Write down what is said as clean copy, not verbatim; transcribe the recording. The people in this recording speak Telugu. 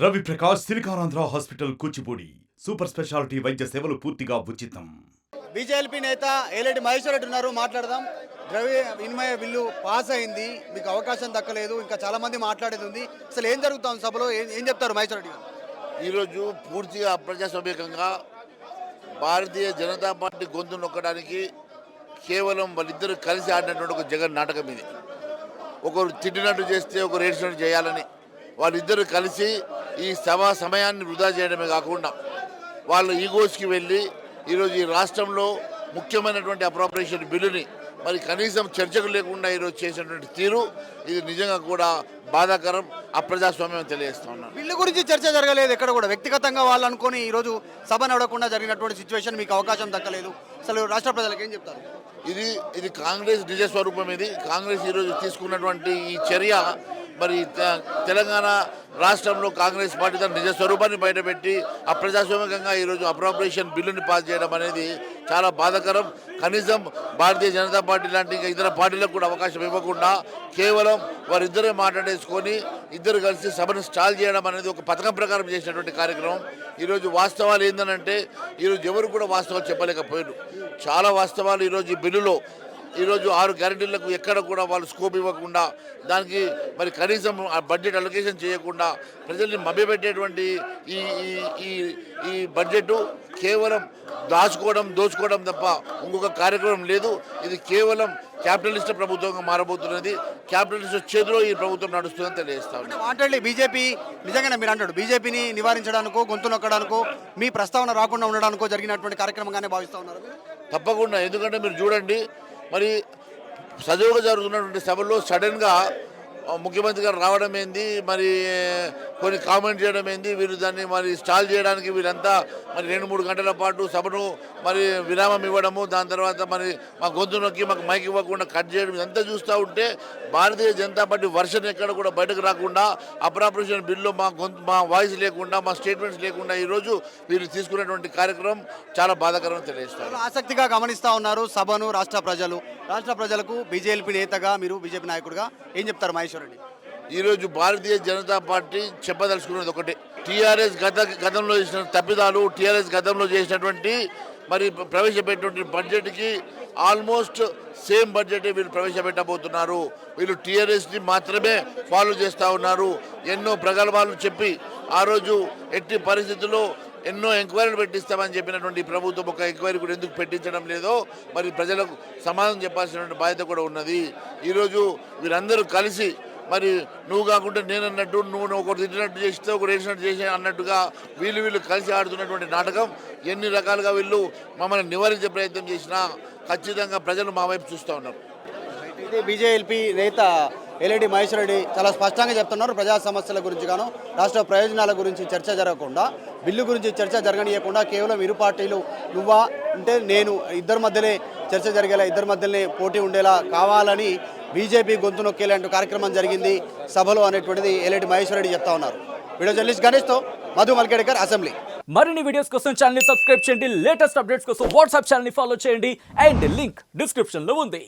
Ravi Prakash Siliconandhra hospital Kuchipudi super speciality వైద్య సేవలు పూర్తిగా ఉచితం. బీజేపీ నేత ఏలేటి మహేశ్వర్ రెడ్డి ఉన్నారు, మాట్లాడదాం. ద్రవ్య వినిమయ బిల్లు పాస్ అయింది, మీకు అవకాశం దక్కలేదు, ఇంకా చాలా మంది మాట్లాడేది ఉంది. అసలు ఏం జరుగుతుంది సభలో, ఏం చెప్తారు మహేశ్వర్ రెడ్డి గారు? ఈరోజు పూర్తిగా అప్రజాస్వామికంగా భారతీయ జనతా పార్టీ గొంతు నొక్కడానికి కేవలం వాళ్ళిద్దరు కలిసి ఆడినటువంటి ఒక జగన్ నాటకం ఇది. ఒకరు తిట్టినట్టు చేస్తే ఒకరు ఏడ్చినట్టు చేయాలని వాళ్ళిద్దరూ కలిసి ఈ సభా సమయాన్ని వృధా చేయడమే కాకుండా వాళ్ళ ఈగోస్కి వెళ్ళి ఈరోజు ఈ రాష్ట్రంలో ముఖ్యమైనటువంటి అప్రాపరేషన్ బిల్లుని మరి కనీసం చర్చకు లేకుండా ఈరోజు చేసినటువంటి తీరు ఇది నిజంగా కూడా బాధాకరం, అప్రజాస్వామ్యం తెలియజేస్తా ఉన్నాను. బిల్లు గురించి చర్చ జరగలేదు ఎక్కడ కూడా, వ్యక్తిగతంగా వాళ్ళు అనుకొని ఈరోజు సభ నడవకుండా జరిగినటువంటి సిచ్యువేషన్, మీకు అవకాశం దక్కలేదు. అసలు రాష్ట్ర ప్రజలకు ఏం చెప్తారు? ఇది కాంగ్రెస్ నిజ స్వరూపం. ఇది కాంగ్రెస్ ఈరోజు తీసుకున్నటువంటి ఈ చర్య మరి తెలంగాణ రాష్ట్రంలో కాంగ్రెస్ పార్టీ తన నిజ స్వరూపాన్ని బయటపెట్టి అప్రజాస్వామికంగా ఈరోజు అప్రాపరేషన్ బిల్లుని పాస్ చేయడం అనేది చాలా బాధాకరం. కనీసం భారతీయ జనతా పార్టీ లాంటి ఇతర పార్టీలకు కూడా అవకాశం ఇవ్వకుండా కేవలం వారిద్దరే మాట్లాడేసుకొని ఇద్దరు కలిసి సభను స్టాల్ చేయడం అనేది ఒక పథకం ప్రకారం చేసినటువంటి కార్యక్రమం. ఈరోజు వాస్తవాలు ఏంటంటే ఈరోజు ఎవరు కూడా వాస్తవాలు చెప్పలేకపోయారు. చాలా వాస్తవాలు ఈరోజు ఈ బిల్లులో ఈరోజు 6 గ్యారెంటీలకు ఎక్కడ కూడా వాళ్ళు స్కోప్ ఇవ్వకుండా దానికి మరి కనీసం బడ్జెట్ అలొకేషన్ చేయకుండా ప్రజల్ని మభ్యపెట్టేటువంటి ఈ ఈ ఈ బడ్జెట్ కేవలం దోచుకోవడం తప్ప ఇంకొక కార్యక్రమం లేదు. ఇది కేవలం క్యాపిటలిస్ట్ ప్రభుత్వంగా మారబోతున్నది. క్యాపిటలిస్ట్ చేతిలో ఈ ప్రభుత్వం నడుస్తుందని తెలియజేస్తాను. మాట్లాడి బీజేపీ నిజంగానే మీరు అంటాడు బీజేపీని నివారించడానికో గొంతు నొక్కడానికో మీ ప్రస్తావన రాకుండా ఉండడానికో జరిగినటువంటి కార్యక్రమంగానే భావిస్తూ ఉన్నారు? తప్పకుండా. ఎందుకంటే మీరు చూడండి, మరి సజావుగా జరుగుతున్నటువంటి సభలో సడన్గా ముఖ్యమంత్రి గారు రావడం ఏంది, మరి కొన్ని కామెంట్ చేయడం ఏంది, వీరు దాన్ని మరి స్టాల్ చేయడానికి వీళ్ళంతా మరి 2-3 గంటల పాటు సభను మరి విరామం ఇవ్వడము, దాని తర్వాత మరి మా గొంతు నొక్కి మాకు మైక్ ఇవ్వకుండా కట్ చేయడం, ఇదంతా చూస్తూ ఉంటే భారతీయ జనతా పార్టీ వర్షన్ ఎక్కడ కూడా బయటకు రాకుండా అప్రాపరేషన్ బిల్లు మా వాయిస్ లేకుండా మా స్టేట్మెంట్స్ లేకుండా ఈరోజు వీరు తీసుకున్నటువంటి కార్యక్రమం చాలా బాధాకరం తెలియజేస్తారు. ఆసక్తిగా గమనిస్తూ ఉన్నారు సభను రాష్ట్ర ప్రజలకు బీజేపీ నేతగా మీరు బీజేపీ నాయకుడిగా ఏం చెప్తారు మహేశ్వర్ రెడ్డి? ఈరోజు భారతీయ జనతా పార్టీ చెప్పదలుచుకున్నది ఒకటే, టీఆర్ఎస్ గతంలో చేసిన తప్పిదాలు, టీఆర్ఎస్ గతంలో చేసినటువంటి మరి ప్రవేశపెట్టినటువంటి బడ్జెట్కి ఆల్మోస్ట్ సేమ్ బడ్జెటే వీళ్ళు ప్రవేశపెట్టబోతున్నారు. వీళ్ళు టీఆర్ఎస్ని మాత్రమే ఫాలో చేస్తూ ఉన్నారు. ఎన్నో ప్రగల్భాలు చెప్పి ఆ రోజు ఎట్టి పరిస్థితుల్లో ఎన్నో ఎంక్వైరీలు పెట్టిస్తామని చెప్పినటువంటి ప్రభుత్వం ఒక ఎంక్వైరీ కూడా ఎందుకు పెట్టించడం లేదో మరి ప్రజలకు సమాధానం చెప్పాల్సినటువంటి బాధ్యత కూడా ఉన్నది. ఈరోజు వీరందరూ కలిసి మరి నువ్వు కాకుండా నేను అన్నట్టు, నువ్వు ఒకరు తిట్టినట్టు చేస్తే ఒకరు వేసినట్టు చేసి అన్నట్టుగా వీళ్ళు కలిసి ఆడుతున్నటువంటి నాటకం. ఎన్ని రకాలుగా వీళ్ళు మమ్మల్ని నివారించే ప్రయత్నం చేసినా ఖచ్చితంగా ప్రజలు మా వైపు చూస్తూ ఉన్నారు. ఇది బీజేపీ నేత ఏలేటి మహేశ్వర్ రెడ్డి చాలా స్పష్టంగా చెప్తున్నారు. ప్రజా సమస్యల గురించి గాను రాష్ట్ర ప్రయోజనాల గురించి చర్చ జరగకుండా, బిల్లు గురించి చర్చ జరగనీయకుండా కేవలం ఇరు పార్టీలు నువ్వా అంటే నేను ఇద్దరి మధ్యనే చర్చ జరిగేలా, ఇద్దరి మధ్యనే పోటీ ఉండేలా కావాలని బీజేపీ గొంతు నొక్కేలాంటి కార్యక్రమం జరిగింది సభలో అనేటువంటిది ఏలేటి మహేశ్వర్ రెడ్డి చెప్తా ఉన్నారు. వీడియో జర్నలిస్ట్ గణేష్తో మధు మల్కేడ్కర్, అసెంబ్లీ. మరిన్ని వీడియోస్ కోసం ఛానల్ ని సబ్స్క్రైబ్ చేయండి, లేటెస్ట్ అప్డేట్స్ కోసం వాట్సాప్ ఛానల్ ని ఫాలో చేయండి అండ్ లింక్ డిస్క్రిప్షన్ లో ఉంది.